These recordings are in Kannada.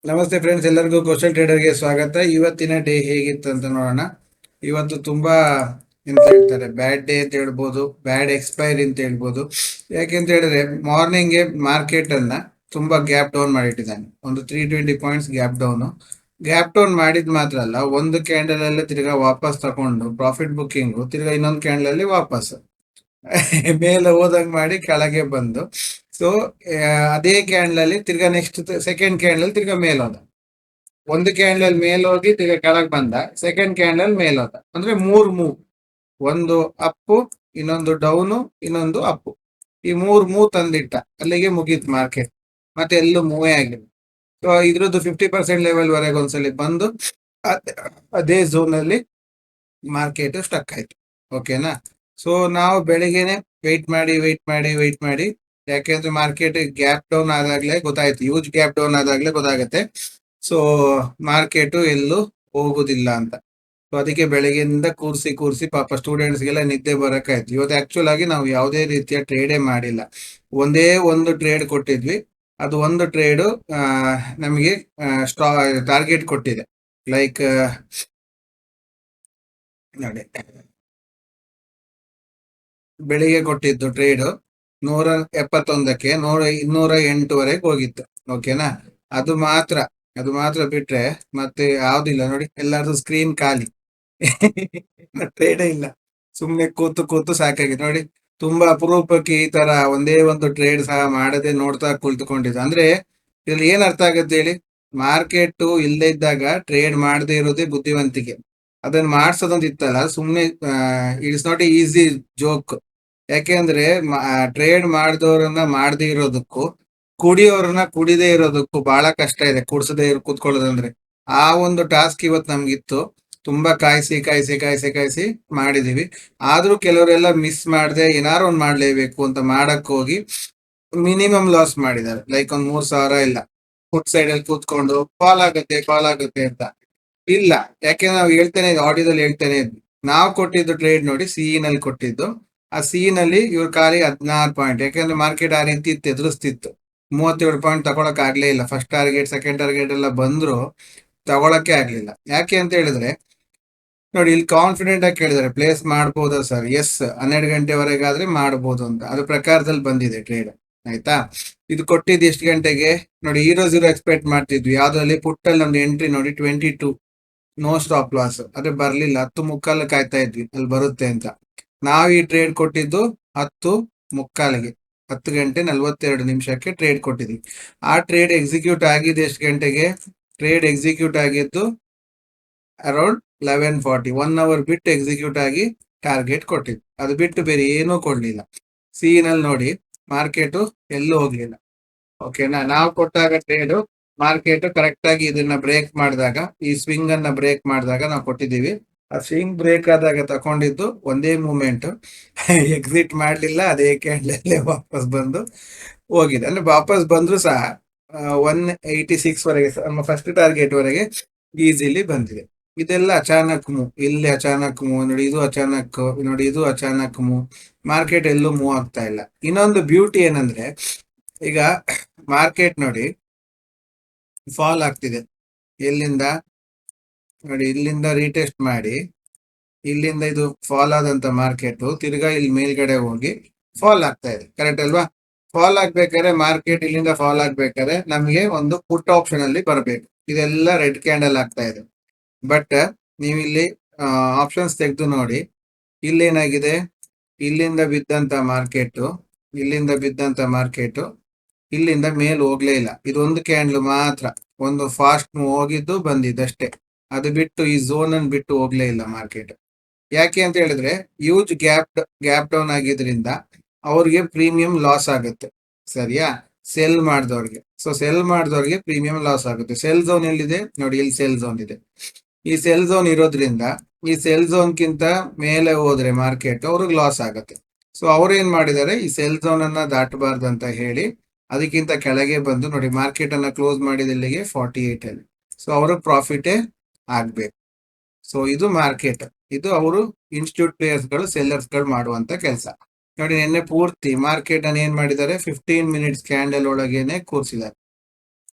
ನಮಸ್ತೆ ಫ್ರೆಂಡ್ಸ್, ಎಲ್ಲರಿಗೂ ಕೋಸ್ಟಲ್ ಟ್ರೇಡರ್ಗೆ ಸ್ವಾಗತ. ಇವತ್ತಿನ ಡೇ ಹೇಗಿತ್ತು ಅಂತ ನೋಡೋಣ. ಇವತ್ತು ತುಂಬಾ ಎಂತ ಹೇಳ್ತಾರೆ, ಬ್ಯಾಡ್ ಡೇ ಅಂತ ಹೇಳ್ಬೋದು, ಬ್ಯಾಡ್ ಎಕ್ಸ್ಪೈರಿ ಅಂತ ಹೇಳ್ಬೋದು. ಯಾಕೆಂತ ಹೇಳಿದ್ರೆ ಮಾರ್ನಿಂಗ್ ಮಾರ್ಕೆಟ್ ಅನ್ನ ತುಂಬಾ ಗ್ಯಾಪ್ ಡೌನ್ ಮಾಡಿಟ್ಟಿದ್ದಾನೆ. ಒಂದು 320 ಪಾಯಿಂಟ್ಸ್ ಗ್ಯಾಪ್ ಡೌನ್ ಮಾಡಿದ್ ಮಾತ್ರ ಅಲ್ಲ, ಒಂದು ಕ್ಯಾಂಡಲ್ ಅಲ್ಲಿ ತಿರ್ಗಾ ವಾಪಸ್ ತಕೊಂಡು ಪ್ರಾಫಿಟ್ ಬುಕ್ಕಿಂಗ್, ತಿರ್ಗಾ ಇನ್ನೊಂದು ಕ್ಯಾಂಡಲ್ ಅಲ್ಲಿ ವಾಪಸ್ ಮೇಲೆ ಹೋದಂಗ್ ಮಾಡಿ ಕೆಳಗೆ ಬಂದು, ಸೊ ಅದೇ ಕ್ಯಾಂಡಲ್ ಅಲ್ಲಿ ತಿರ್ಗಾ ನೆಕ್ಸ್ಟ್ ಸೆಕೆಂಡ್ ಕ್ಯಾಂಡಲ್ ಅಲ್ಲಿ ತಿರ್ಗಾ ಮೇಲ್ ಹೋದ. ಒಂದು ಕ್ಯಾಂಡಲ್ ಅಲ್ಲಿ ಮೇಲ್ ಹೋಗಿ ತಿರ್ಗಾ ಕೆಳಗೆ ಬಂದ, ಸೆಕೆಂಡ್ ಕ್ಯಾಂಡಲ್ ಅಲ್ಲಿ ಮೇಲ್ ಹೋದ. ಅಂದ್ರೆ 3 ಮೂವ್, ಒಂದು ಅಪ್ಪು, ಇನ್ನೊಂದು ಡೌನು, ಇನ್ನೊಂದು ಅಪ್ಪು. ಈ 3 ಮೂವ್ ತಂದಿಟ್ಟ, ಅಲ್ಲಿಗೆ ಮುಗೀತು ಮಾರ್ಕೆಟ್. ಮತ್ತೆ ಎಲ್ಲೂ ಮೂವೇ ಆಗಿಲ್ಲ. ಸೊ ಇದ್ರದ್ದು 50% ಲೆವೆಲ್ ವರೆಗೆ ಒಂದ್ಸಲಿ ಬಂದು ಅದೇ ಝೋನ್ ಅಲ್ಲಿ ಮಾರ್ಕೆಟ್ ಸ್ಟಕ್ ಆಯ್ತು. ಓಕೆನಾ? ಸೊ ನಾವು ಬೆಳಿಗ್ಗೆನೆ ವೆಯ್ಟ್ ಮಾಡಿ, ಯಾಕೆಂದ್ರೆ ಮಾರ್ಕೆಟ್ ಗ್ಯಾಪ್ ಡೌನ್ ಆದಾಗ್ಲೇ ಗೊತ್ತಾಯ್ತು, ಯೂಜ್ ಗ್ಯಾಪ್ ಡೌನ್ ಆದಾಗ್ಲೇ ಗೊತ್ತಾಗತ್ತೆ ಸೊ ಮಾರ್ಕೆಟ್ ಎಲ್ಲೂ ಹೋಗುದಿಲ್ಲ ಅಂತ. ಸೊ ಅದಕ್ಕೆ ಬೆಳಗ್ಗೆಯಿಂದ ಕೂರ್ಸಿ ಪಾಪ ಸ್ಟೂಡೆಂಟ್ಸ್ಗೆಲ್ಲ ನಿದ್ದೆ ಬರಕಾಯ್ತು. ಇವತ್ತು ಆಕ್ಚುಲ್ ಆಗಿ ನಾವು ಯಾವುದೇ ರೀತಿಯ ಟ್ರೇಡೇ ಮಾಡಿಲ್ಲ. ಒಂದೇ ಒಂದು ಟ್ರೇಡ್ ಕೊಟ್ಟಿದ್ವಿ. ಅದು ಒಂದು ಟ್ರೇಡ್ ನಮಗೆ ಟಾರ್ಗೆಟ್ ಕೊಟ್ಟಿದೆ. ಲೈಕ್ ನೋಡಿ, ಬೆಳಿಗ್ಗೆ ಕೊಟ್ಟಿದ್ದು ಟ್ರೇಡ್ 171ಕ್ಕೆ 208ವರೆಗೆ ಹೋಗಿತ್ತು. ಓಕೆನಾ? ಅದು ಮಾತ್ರ ಬಿಟ್ರೆ ಮತ್ತೆ ಯಾವ್ದಿಲ್ಲ. ನೋಡಿ, ಎಲ್ಲಾರ್ದು ಸ್ಕ್ರೀನ್ ಖಾಲಿ. ಟ್ರೇಡೇ ಇಲ್ಲ. ಸುಮ್ನೆ ಕೂತು ಸಾಕಾಗಿದೆ. ನೋಡಿ, ತುಂಬಾ ಅಪರೂಪಕ್ಕೆ ಈ ತರ ಒಂದೇ ಒಂದು ಟ್ರೇಡ್ ಸಹ ಮಾಡದೆ ನೋಡ್ತಾ ಕುಳಿತುಕೊಂಡಿದ್ದ. ಅಂದ್ರೆ ಇದ್ರಲ್ಲಿ ಏನ್ ಅರ್ಥ ಆಗತ್ತೆ ಹೇಳಿ? ಮಾರ್ಕೆಟ್ ಇಲ್ಲದೆ ಇದ್ದಾಗ ಟ್ರೇಡ್ ಮಾಡದೇ ಇರೋದೇ ಬುದ್ಧಿವಂತಿಕೆ. ಅದನ್ನ ಮಾಡ್ಸೋದೊಂದು ಇತ್ತಲ್ಲ, ಸುಮ್ನೆ it's not A easy joke. ಯಾಕೆಂದ್ರೆ ಟ್ರೇಡ್ ಮಾಡಿದವ್ರನ್ನ ಮಾಡದೇ ಇರೋದಕ್ಕೂ, ಕುಡಿಯೋರನ್ನ ಕುಡಿದೇ ಇರೋದಕ್ಕೂ ಬಹಳ ಕಷ್ಟ ಇದೆ. ಕುಡ್ಸದೇ ಕೂತ್ಕೊಳ್ಳೋದಂದ್ರೆ ಆ ಒಂದು ಟಾಸ್ಕ್ ಇವತ್ತು ನಮ್ಗಿತ್ತು. ತುಂಬಾ ಕಾಯಿಸಿ ಮಾಡಿದೀವಿ. ಆದ್ರೂ ಕೆಲವರೆಲ್ಲ ಮಿಸ್ ಮಾಡದೆ ಏನಾರು ಒಂದ್ ಮಾಡ್ಲೇಬೇಕು ಅಂತ ಮಾಡಕ್ ಹೋಗಿ ಮಿನಿಮಮ್ ಲಾಸ್ ಮಾಡಿದ್ದಾರೆ. ಲೈಕ್ ಒಂದ್ 3,000 ಇಲ್ಲ, ಫುಟ್ ಸೈಡ್ ಅಲ್ಲಿ ಕೂತ್ಕೊಂಡು ಕಾಲ್ ಆಗುತ್ತೆ ಅಂತ. ಇಲ್ಲ, ಯಾಕೆ ನಾವು ಆಡಿಯೋದಲ್ಲಿ ಹೇಳ್ತೇನೆ ಇದ್ವಿ. ನಾವು ಕೊಟ್ಟಿದ್ದು ಟ್ರೇಡ್ ನೋಡಿ, ಸಿಇ ನಲ್ಲಿ ಕೊಟ್ಟಿದ್ದು. ಆ ಸಿಇ ನಲ್ಲಿ ಇವ್ರ ಖಾಲಿ 16 ಪಾಯಿಂಟ್. ಯಾಕೆಂದ್ರೆ ಮಾರ್ಕೆಟ್ ಆ ರೀತಿ ಎದುರಿಸ್ತಿತ್ತು. 37 ಪಾಯಿಂಟ್ ತಗೊಳಕ್ ಆಗ್ಲೇ ಇಲ್ಲ. ಫಸ್ಟ್ ಟಾರ್ಗೆಟ್, ಸೆಕೆಂಡ್ ಟಾರ್ಗೆಟ್ ಎಲ್ಲ ಬಂದ್ರು ತಗೊಳಕ್ಕೆ ಆಗ್ಲಿಲ್ಲ. ಯಾಕೆ ಅಂತ ಹೇಳಿದ್ರೆ ನೋಡಿ, ಇಲ್ಲಿ ಕಾನ್ಫಿಡೆಂಟ್ ಆಗಿ ಕೇಳಿದಾರೆ, ಪ್ಲೇಸ್ ಮಾಡ್ಬೋದಾ ಸರ್? ಎಸ್, 12 ಗಂಟೆವರೆಗಾದ್ರೆ ಮಾಡ್ಬೋದು ಅಂತ. ಅದು ಪ್ರಕಾರದಲ್ಲಿ ಬಂದಿದೆ ಟ್ರೇಡ್. ಆಯ್ತಾ? ಇದು ಕೊಟ್ಟಿದ್ದು ಎಷ್ಟು ಗಂಟೆಗೆ ನೋಡಿ, 0 ಎಕ್ಸ್ಪೆಕ್ಟ್ ಮಾಡ್ತಿದ್ವಿ. ಯಾವ್ದ್ರಲ್ಲಿ ಪುಟ್ಟಲ್ಲಿ ಒಂದು ಎಂಟ್ರಿ ನೋಡಿ, 22 ನೋ ಸ್ಟಾಪ್ ಲಾಸ್. ಅದೇ ಬರ್ಲಿಲ್ಲ. 10:15 ಕಾಯ್ತಾ ಇದ್ವಿ ಅಲ್ಲಿ ಬರುತ್ತೆ ಅಂತ. ನಾವ್ ಈ ಟ್ರೇಡ್ ಕೊಟ್ಟಿದ್ದು 10:15ಗೆ, 10:42 ಟ್ರೇಡ್ ಕೊಟ್ಟಿದ್ವಿ. ಆ ಟ್ರೇಡ್ ಎಕ್ಸಿಕ್ಯೂಟ್ ಆಗಿದ್ದು ಎಷ್ಟು ಗಂಟೆಗೆ? ಟ್ರೇಡ್ ಎಕ್ಸಿಕ್ಯೂಟ್ ಆಗಿದ್ದು ಅರೌಂಡ್ 11:40. 1 ಅವರ್ ಬಿಟ್ಟು ಎಕ್ಸಿಕ್ಯೂಟ್ ಆಗಿ ಟಾರ್ಗೆಟ್ ಕೊಟ್ಟಿದ್ದು. ಅದು ಬಿಟ್ಟು ಬೇರೆ ಏನೂ ಕೊಡ್ಲಿಲ್ಲ. ಸಿ ನಲ್ಲಿ ನೋಡಿ, ಮಾರ್ಕೆಟ್ ಎಲ್ಲೂ ಹೋಗ್ಲಿಲ್ಲ. ಓಕೆನಾ? ನಾವು ಕೊಟ್ಟಾಗ ಟ್ರೇಡ್ ಮಾರ್ಕೆಟ್ ಕರೆಕ್ಟ್ ಆಗಿ ಇದನ್ನ ಬ್ರೇಕ್ ಮಾಡಿದಾಗ, ಈ ಸ್ವಿಂಗ್ ಅನ್ನ ಬ್ರೇಕ್ ಮಾಡಿದಾಗ ನಾವು ಕೊಟ್ಟಿದ್ದೀವಿ. ಆ ಸ್ವಿಂಗ್ ಬ್ರೇಕ್ ಆದಾಗ ತಕೊಂಡಿದ್ದು ಒಂದೇ ಮೂಮೆಂಟ್. ಎಕ್ಸಿಟ್ ಮಾಡ್ಲಿಲ್ಲ, ಅದೇ ಕ್ಯಾಂಡಲ್ ವಾಪಸ್ ಬಂದು ಹೋಗಿದೆ. ಅಂದ್ರೆ ವಾಪಸ್ ಬಂದ್ರು ಸಹ 186 ವರೆಗೆ, ನಮ್ಮ ಫಸ್ಟ್ ಟಾರ್ಗೆಟ್ ವರೆಗೆ ಈಸಿಲಿ ಬಂದಿದೆ. ಇದೆಲ್ಲ ಅಚಾನಕ್ ಮೂವ್. ಇಲ್ಲಿ ಅಚಾನಕ್ ಮೂವ್ ನೋಡಿ, ಇದು ಅಚಾನಕ್ ನೋಡಿ, ಇದು ಅಚಾನಕ್ ಮೂವ್. ಮಾರ್ಕೆಟ್ ಎಲ್ಲೂ ಮೂವ್ ಆಗ್ತಾ ಇಲ್ಲ. ಇನ್ನೊಂದು ಬ್ಯೂಟಿ ಏನಂದ್ರೆ, ಈಗ ಮಾರ್ಕೆಟ್ ನೋಡಿ ಫಾಲ್ ಆಗ್ತಿದೆ. ಎಲ್ಲಿಂದ ನೋಡಿ, ಇಲ್ಲಿಂದ ರೀಟೆಸ್ಟ್ ಮಾಡಿ, ಇಲ್ಲಿಂದ ಇದು ಫಾಲ್ ಆದಂತ ಮಾರ್ಕೆಟ್ ತಿರ್ಗಾ ಇಲ್ಲಿ ಮೇಲ್ಗಡೆ ಹೋಗಿ ಫಾಲ್ ಆಗ್ತಾ ಇದೆ. ಕರೆಕ್ಟ್ ಅಲ್ವಾ? ಫಾಲ್ ಆಗ್ಬೇಕಾದ್ರೆ, ಮಾರ್ಕೆಟ್ ಇಲ್ಲಿಂದ ಫಾಲ್ ಆಗ್ಬೇಕಾದ್ರೆ ನಮಗೆ ಒಂದು ಪುಟ್ ಆಪ್ಷನ್ ಅಲ್ಲಿ ಬರಬೇಕು. ಇದೆಲ್ಲ ರೆಡ್ ಕ್ಯಾಂಡಲ್ ಆಗ್ತಾ ಇದೆ. ಬಟ್ ನೀವು ಇಲ್ಲಿ ಆಪ್ಷನ್ಸ್ ತೆಗೆದು ನೋಡಿ, ಇಲ್ಲೇನಾಗಿದೆ, ಇಲ್ಲಿಂದ ಬಿದ್ದಂತ ಮಾರ್ಕೆಟ್, ಇಲ್ಲಿಂದ ಮೇಲ್ ಹೋಗ್ಲೇ ಇಲ್ಲ. ಇದೊಂದು ಕ್ಯಾಂಡಲ್ ಮಾತ್ರ ಒಂದು ಫಾಸ್ಟ್ ಮೂವ್ ಹೋಗಿದ್ದು ಬಂದಿದ್ದಷ್ಟೇ. ಅದು ಬಿಟ್ಟು ಈ ಝೋನ್ ಅನ್ನು ಬಿಟ್ಟು ಹೋಗ್ಲೇ ಇಲ್ಲ ಮಾರ್ಕೆಟ್. ಯಾಕೆ ಅಂತ ಹೇಳಿದ್ರೆ, ಯೂಜ್ ಗ್ಯಾಪ್ ಡೌನ್ ಆಗಿದ್ರಿಂದ ಅವ್ರಿಗೆ ಪ್ರೀಮಿಯಂ ಲಾಸ್ ಆಗುತ್ತೆ. ಸರಿಯಾ? ಸೆಲ್ ಮಾಡಿದವ್ರಿಗೆ. ಸೊ ಸೆಲ್ ಮಾಡಿದವ್ರಿಗೆ ಪ್ರೀಮಿಯಂ ಲಾಸ್ ಆಗುತ್ತೆ. ಸೆಲ್ ಝೋನ್ ಎಲ್ಲಿದೆ ನೋಡಿ, ಇಲ್ಲಿ ಸೆಲ್ ಝೋನ್ ಇದೆ. ಈ ಸೆಲ್ ಝೋನ್ ಇರೋದ್ರಿಂದ ಈ ಸೆಲ್ ಝೋನ್ ಕಿಂತ ಮೇಲೆ ಹೋದ್ರೆ ಮಾರ್ಕೆಟ್ ಅವ್ರಿಗೆ ಲಾಸ್ ಆಗುತ್ತೆ. ಸೊ ಅವ್ರು ಏನ್ ಮಾಡಿದ್ದಾರೆ, ಈ ಸೆಲ್ ಝೋನ್ ಅನ್ನ ದಾಟಬಾರ್ದು ಅಂತ ಹೇಳಿ ಅದಕ್ಕಿಂತ ಕೆಳಗೆ ಬಂದು ನೋಡಿ, ಮಾರ್ಕೆಟ್ ಅನ್ನ ಕ್ಲೋಸ್ ಮಾಡಿದ ಇಲ್ಲಿಗೆ 48 ಅಲ್ಲಿ. ಸೊ ಅವರು ಪ್ರಾಫಿಟೇ ಆಗ್ಬೇಕು. ಸೊ ಇದು ಮಾರ್ಕೆಟ್, ಇದು ಅವರು ಇನ್ಸ್ಟಿಟ್ಯೂಟ್ ಪ್ಲೇಯರ್ಸ್ ಗಳು, ಸೆಲ್ಲರ್ಸ್ ಗಳು ಮಾಡುವಂತ ಕೆಲಸ. ನೋಡಿ, ನಿನ್ನೆ ಪೂರ್ತಿ ಮಾರ್ಕೆಟ್ ಅನ್ನು ಏನ್ ಮಾಡಿದ್ದಾರೆ, 15 ಮಿನಿಟ್ಸ್ ಕ್ಯಾಂಡಲ್ ಒಳಗೇನೆ ಕೂರಿಸಿದ್ದಾರೆ.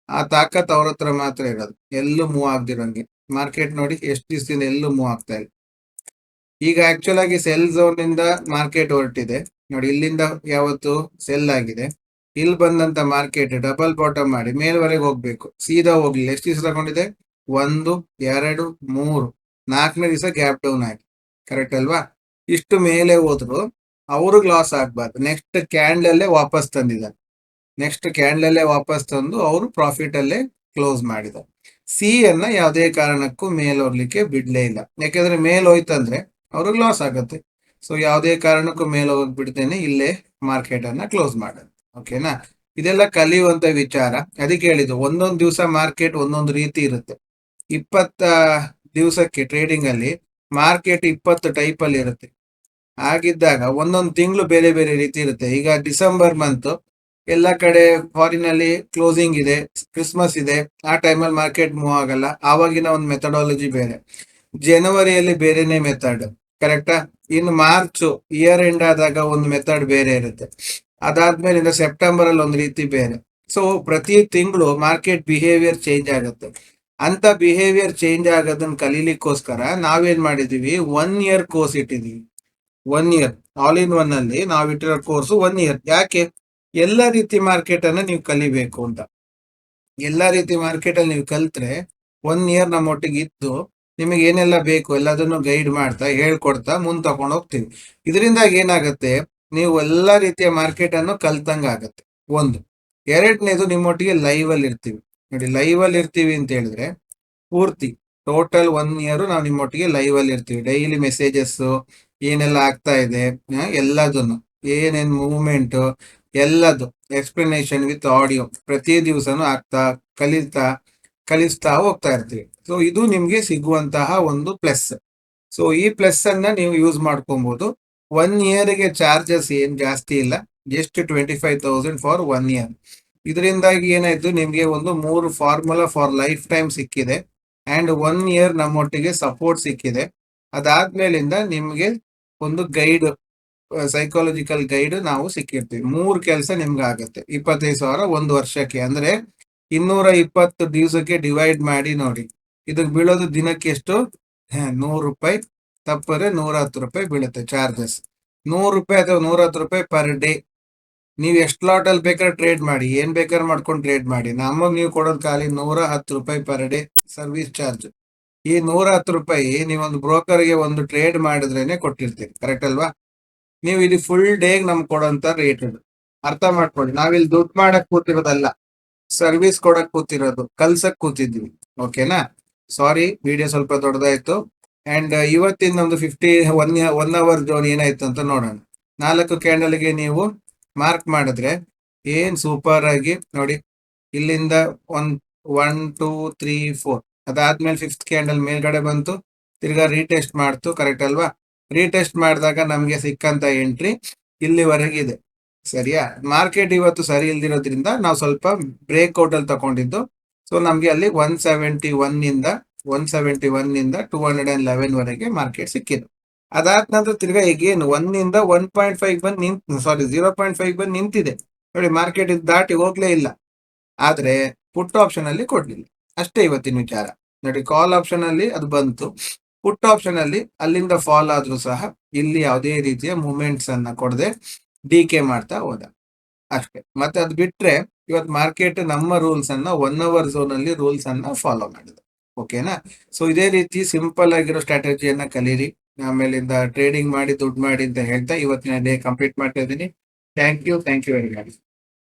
ಆ ತಾಕತ್ ಅವ್ರ ಹತ್ರ ಮಾತ್ರ ಇರೋದು, ಎಲ್ಲೂ ಮೂವ್ ಆಗ್ದಿರಂಗೆ. ಮಾರ್ಕೆಟ್ ನೋಡಿ ಎಷ್ಟು ದಿವಸದಿಂದ ಎಲ್ಲೂ ಮೂವ್ ಆಗ್ತಾ ಇಲ್ಲ. ಈಗ ಆಕ್ಚುಲ್ ಆಗಿ ಸೆಲ್ ಝೋನ್ ಇಂದ ಮಾರ್ಕೆಟ್ ಹೊರಟಿದೆ ನೋಡಿ, ಇಲ್ಲಿಂದ ಯಾವತ್ತು ಸೆಲ್ ಆಗಿದೆ, ಇಲ್ಲಿ ಬಂದಂತ ಮಾರ್ಕೆಟ್ ಡಬಲ್ ಬಾಟಮ್ ಮಾಡಿ ಮೇಲ್ವರೆಗೆ ಹೋಗ್ಬೇಕು, ಸೀದಾ ಹೋಗ್ಲಿಲ್ಲ. ಎಷ್ಟು ದಿವಸ ತಗೊಂಡಿದೆ? 1, 2, 3, 4ನೇ ದಿವಸ ಗ್ಯಾಪ್ ಡೌನ್ ಆಗಿ, ಕರೆಕ್ಟ್ ಅಲ್ವಾ? ಇಷ್ಟು ಮೇಲೆ ಹೋದ್ರು ಅವ್ರಿಗೆ ಲಾಸ್ ಆಗ್ಬಾರ್ದು. ನೆಕ್ಸ್ಟ್ ಕ್ಯಾಂಡಲ್ ಅಲ್ಲೇ ವಾಪಸ್ ತಂದಿದ್ದಾರೆ, ನೆಕ್ಸ್ಟ್ ಕ್ಯಾಂಡಲ್ ಅಲ್ಲೇ ವಾಪಸ್ ತಂದು ಅವರು ಪ್ರಾಫಿಟ್ ಅಲ್ಲೇ ಕ್ಲೋಸ್ ಮಾಡಿದ್ದಾರೆ. ಸಿ ಅನ್ನ ಯಾವುದೇ ಕಾರಣಕ್ಕೂ ಮೇಲ್ ಹೋಗ್ಲಿಕ್ಕೆ ಬಿಡ್ಲೇ ಇಲ್ಲ, ಯಾಕಂದ್ರೆ ಮೇಲ್ ಹೋಯ್ತಂದ್ರೆ ಅವ್ರಿಗೆ ಲಾಸ್ ಆಗುತ್ತೆ. ಸೊ ಯಾವುದೇ ಕಾರಣಕ್ಕೂ ಮೇಲೆ ಹೋಗಕ್ ಬಿಡ್ತೇನೆ, ಇಲ್ಲೇ ಮಾರ್ಕೆಟ್ ಅನ್ನ ಕ್ಲೋಸ್ ಮಾಡೋದು. ಓಕೆನಾ? ಇದೆಲ್ಲ ಕಲಿಯುವಂತ ವಿಚಾರ. ಅದಕ್ಕೆ ಹೇಳಿದ್ದು, ಒಂದೊಂದು ದಿವಸ ಮಾರ್ಕೆಟ್ ಒಂದೊಂದು ರೀತಿ ಇರುತ್ತೆ. 20 ದಿವಸಕ್ಕೆ ಟ್ರೇಡಿಂಗ್ ಅಲ್ಲಿ ಮಾರ್ಕೆಟ್ 20 ಟೈಪ್ ಅಲ್ಲಿ ಇರುತ್ತೆ. ಆಗಿದ್ದಾಗ ಒಂದೊಂದು ತಿಂಗಳು ಬೇರೆ ಬೇರೆ ರೀತಿ ಇರುತ್ತೆ. ಈಗ ಡಿಸೆಂಬರ್ ಮಂತ್ ಎಲ್ಲ ಕಡೆ ಫಾರಿನ್ ಅಲ್ಲಿ ಕ್ಲೋಸಿಂಗ್ ಇದೆ, ಕ್ರಿಸ್ಮಸ್ ಇದೆ, ಆ ಟೈಮಲ್ಲಿ ಮಾರ್ಕೆಟ್ ಮೂವ್ ಆಗಲ್ಲ, ಆವಾಗಿನ ಒಂದು ಮೆಥಡಾಲಜಿ ಬೇರೆ. ಜನವರಿಯಲ್ಲಿ ಬೇರೆನೆ ಮೆಥಡ್, ಕರೆಕ್ಟಾ? ಇನ್ನು ಮಾರ್ಚ್ ಇಯರ್ ಎಂಡ್ ಆದಾಗ ಒಂದು ಮೆಥಡ್ ಬೇರೆ ಇರುತ್ತೆ. ಅದಾದ್ಮೇಲಿಂದ ಸೆಪ್ಟೆಂಬರ್ ಅಲ್ಲಿ ಒಂದು ರೀತಿ ಬೇರೆ. ಸೊ ಪ್ರತಿ ತಿಂಗಳು ಮಾರ್ಕೆಟ್ ಬಿಹೇವಿಯರ್ ಚೇಂಜ್ ಆಗುತ್ತೆ. ಅಂತ ಬಿಹೇವಿಯರ್ ಚೇಂಜ್ ಆಗೋದನ್ನ ಕಲೀಲಿಕ್ಕೋಸ್ಕರ ನಾವೇನ್ ಮಾಡಿದೀವಿ, 1 ಇಯರ್ ಕೋರ್ಸ್ ಇಟ್ಟಿದೀವಿ. 1 ಇಯರ್ ಆಲ್ ಇನ್ ಒನ್ ಅಲ್ಲಿ ನಾವು ಇಟ್ಟಿರೋ ಕೋರ್ಸ್ 1 ಇಯರ್. ಯಾಕೆ? ಎಲ್ಲ ರೀತಿ ಮಾರ್ಕೆಟ್ ಅನ್ನ ನೀವು ಕಲಿಬೇಕು ಅಂತ. ಎಲ್ಲಾ ರೀತಿ ಮಾರ್ಕೆಟ್ ಅಲ್ಲಿ ನೀವು ಕಲ್ತ್ರೆ 1 ಇಯರ್ ನಮ್ಮೊಟ್ಟಿಗೆ ಇದ್ದು ನಿಮಗೆ ಏನೆಲ್ಲ ಬೇಕು ಎಲ್ಲದನ್ನು ಗೈಡ್ ಮಾಡ್ತಾ ಹೇಳ್ಕೊಡ್ತಾ ಮುಂದ್ ತಗೊಂಡು ಹೋಗ್ತೀವಿ. ಇದರಿಂದಾಗಿ ಏನಾಗುತ್ತೆ, ನೀವು ಎಲ್ಲಾ ರೀತಿಯ ಮಾರ್ಕೆಟ್ ಅನ್ನು ಕಲ್ತಂಗ ಆಗತ್ತೆ. ಒಂದು. ಎರಡನೇದು, ನಿಮ್ಮೊಟ್ಟಿಗೆ ಲೈವ್ ಅಲ್ಲಿ ಇರ್ತೀವಿ ನೋಡಿ. ಲೈವ್ ಅಲ್ಲಿ ಇರ್ತೀವಿ ಅಂತ ಹೇಳಿದ್ರೆ ಪೂರ್ತಿ ಟೋಟಲ್ 1 ಇಯರ್ ನಾವು ನಿಮ್ಮೊಟ್ಟಿಗೆ ಲೈವ್ ಅಲ್ಲಿ ಇರ್ತೀವಿ. ಡೈಲಿ ಮೆಸೇಜಸ್ ಏನೆಲ್ಲ ಆಗ್ತಾ ಇದೆ, ಎಲ್ಲದನ್ನು, ಏನೇನ್ ಮೂವ್ಮೆಂಟ್, ಎಲ್ಲದು ಎಕ್ಸ್ಪ್ಲನೇಷನ್ ವಿತ್ ಆಡಿಯೋ ಪ್ರತಿ ದಿವಸನೂ ಆಗ್ತಾ ಕಲಿಸ್ತಾ ಹೋಗ್ತಾ ಇರ್ತೀವಿ. ಸೊ ಇದು ನಿಮ್ಗೆ ಸಿಗುವಂತಹ ಒಂದು ಪ್ಲಸ್. ಸೊ ಈ ಪ್ಲಸ್ ಅನ್ನ ನೀವು ಯೂಸ್ ಮಾಡ್ಕೊಬಹುದು. 1 ಇಯರ್ಗೆ ಚಾರ್ಜಸ್ ಏನ್ ಜಾಸ್ತಿ ಇಲ್ಲ, ಜಸ್ಟ್ 25,000 ಫಾರ್ 1 ಇಯರ್. ಇದರಿಂದಾಗಿ ಏನಾಯ್ತು, ನಿಮ್ಗೆ ಒಂದು 3 ಫಾರ್ಮುಲಾ ಫಾರ್ ಲೈಫ್ ಟೈಮ್ ಸಿಕ್ಕಿದೆ ಅಂಡ್ 1 ಇಯರ್ ನಮ್ಮೊಟ್ಟಿಗೆ ಸಪೋರ್ಟ್ ಸಿಕ್ಕಿದೆ. ಅದಾದ್ಮೇಲಿಂದ ನಿಮ್ಗೆ ಒಂದು ಗೈಡ್, ಸೈಕಾಲಜಿಕಲ್ ಗೈಡ್ ನಾವು ಸಿಕ್ಕಿರ್ತೀವಿ. 3 ಕೆಲಸ ನಿಮ್ಗೆ ಆಗುತ್ತೆ. 25,000 1 ವರ್ಷಕ್ಕೆ, ಅಂದ್ರೆ 220 ದಿವಸಕ್ಕೆ ಡಿವೈಡ್ ಮಾಡಿ ನೋಡಿ. ಇದಕ್ಕೆ ಬೀಳೋದು ದಿನಕ್ಕೆ ಎಷ್ಟು? 100 ರೂಪಾಯಿ, ತಪ್ಪರೆ 110 ರೂಪಾಯಿ ಬೀಳುತ್ತೆ ಚಾರ್ಜಸ್. 100 ರೂಪಾಯಿ ಅಥವಾ 110 ರೂಪಾಯಿ ಪರ್ ಡೇ. ನೀವು ಎಷ್ಟು ಲಾಟ್ ಅಲ್ಲಿ ಬೇಕಾದ್ರೆ ಟ್ರೇಡ್ ಮಾಡಿ, ಏನ್ ಬೇಕಾದ್ರೆ ಮಾಡ್ಕೊಂಡು ಟ್ರೇಡ್ ಮಾಡಿ, ನಮಗ್ ನೀವು ಕೊಡೋದು ಖಾಲಿ 110 ರೂಪಾಯಿ ಪರ್ ಡೇ ಸರ್ವಿಸ್ ಚಾರ್ಜ್. ಈ 110 ರೂಪಾಯಿ ನೀವೊಂದು ಬ್ರೋಕರ್ಗೆ ಒಂದು ಟ್ರೇಡ್ ಮಾಡಿದ್ರೇನೆ ಕೊಟ್ಟಿರ್ತೀರಿ, ಕರೆಕ್ಟ್ ಅಲ್ವಾ? ನೀವು ಇಲ್ಲಿ ಫುಲ್ ಡೇ ನಮ್ಗೆ ಕೊಡೋಂತ ರೇಟ್ ಇದು. ಅರ್ಥ ಮಾಡ್ಕೊಳ್ಳಿ, ನಾವಿಲ್ಲಿ ದುಡ್ಡು ಮಾಡಕ್ ಕೂತಿರೋದಲ್ಲ, ಸರ್ವಿಸ್ ಕೊಡಕ್ ಕೂತಿರೋದು, ಕಲ್ಸಕ್ ಕೂತಿದ್ವಿ. ಓಕೆನಾ? ಸಾರಿ, ವಿಡಿಯೋ ಸ್ವಲ್ಪ ದೊಡ್ಡದಾಯ್ತು. ಅಂಡ್ ಇವತ್ತಿನ ಒಂದು 1 ಅವರ್ ಜೋನ್ ಏನಾಯ್ತು ಅಂತ ನೋಡೋಣ. 4 ಕ್ಯಾಂಡಲ್ಗೆ ನೀವು ಮಾರ್ಕ್ ಮಾಡಿದ್ರೆ ಏನ್ ಸೂಪರ್ ಆಗಿ ನೋಡಿ, ಇಲ್ಲಿಂದ 1, 2, 3, 4, ಅದಾದ್ಮೇಲೆ 5th ಕ್ಯಾಂಡಲ್ ಮೇಲ್ಗಡೆ ಬಂತು, ತಿರ್ಗಾ ರೀಟೆಸ್ಟ್ ಮಾಡ್ತು, ಕರೆಕ್ಟ್ ಅಲ್ವಾ? ರೀಟೆಸ್ಟ್ ಮಾಡಿದಾಗ ನಮ್ಗೆ ಸಿಕ್ಕಂತ ಎಂಟ್ರಿ ಇಲ್ಲಿವರೆಗಿದೆ. ಸರಿಯಾ? ಮಾರ್ಕೆಟ್ ಇವತ್ತು ಸರಿ ಇಲ್ದಿರೋದ್ರಿಂದ ನಾವು ಸ್ವಲ್ಪ ಬ್ರೇಕ್ಔಟ್ ಅಲ್ಲಿ ತಗೊಂಡಿದ್ದು. ಸೊ ನಮ್ಗೆ ಅಲ್ಲಿ 171 ಇಂದ 211 ವರೆಗೆ ಮಾರ್ಕೆಟ್ ಸಿಕ್ಕಿದ್ದು. ಅದಾದ ನಂತರ ತಿರ್ಗಾ ಎಗೇನ್ 1 ಇಂದ 1.5 ಬಂದು 0.5 ಬಂದು ನಿಂತಿದೆ ನೋಡಿ. ಮಾರ್ಕೆಟ್ ದಾಟಿ ಹೋಗ್ಲೇ ಇಲ್ಲ, ಆದ್ರೆ ಪುಟ್ ಆಪ್ಷನ್ ಅಲ್ಲಿ ಕೊಡ್ಲಿಲ್ಲ. ಅಷ್ಟೇ ಇವತ್ತಿನ ವಿಚಾರ ನೋಡಿ. ಕಾಲ್ ಆಪ್ಷನ್ ಅಲ್ಲಿ ಅದು ಬಂತು, ಪುಟ್ ಆಪ್ಷನ್ ಅಲ್ಲಿ ಅಲ್ಲಿಂದ ಫಾಲ್ ಆದ್ರೂ ಸಹ ಇಲ್ಲಿ ಯಾವುದೇ ರೀತಿಯ ಮೂವ್ಮೆಂಟ್ಸ್ ಅನ್ನ ಕೊಡದೆ ಡಿಕೆ ಮಾಡ್ತಾ ಹೋದ ಅಷ್ಟೇ. ಮತ್ತೆ ಅದು ಬಿಟ್ರೆ ಇವತ್ತು ಮಾರ್ಕೆಟ್ ನಮ್ಮ ರೂಲ್ಸ್ ಅನ್ನ 1 ಅವರ್ ಝೋನ್ ಅಲ್ಲಿ ರೂಲ್ಸ್ ಅನ್ನ ಫಾಲೋ ಮಾಡಿದೆ. ಓಕೆನಾ? ಸೊ ಇದೇ ರೀತಿ ಸಿಂಪಲ್ ಆಗಿರೋ ಸ್ಟ್ರಾಟಜಿಯನ್ನ ಕಲೀರಿ, ಆಮೇಲಿಂದ ಟ್ರೇಡಿಂಗ್ ಮಾಡಿ ದುಡ್ಡು ಮಾಡಿ ಅಂತ ಹೇಳ್ತಾ ಇವತ್ತಿನ ಡೇ ಕಂಪ್ಲೀಟ್ ಮಾಡ್ತಾ ಇದ್ದೀನಿ. Thank you very much.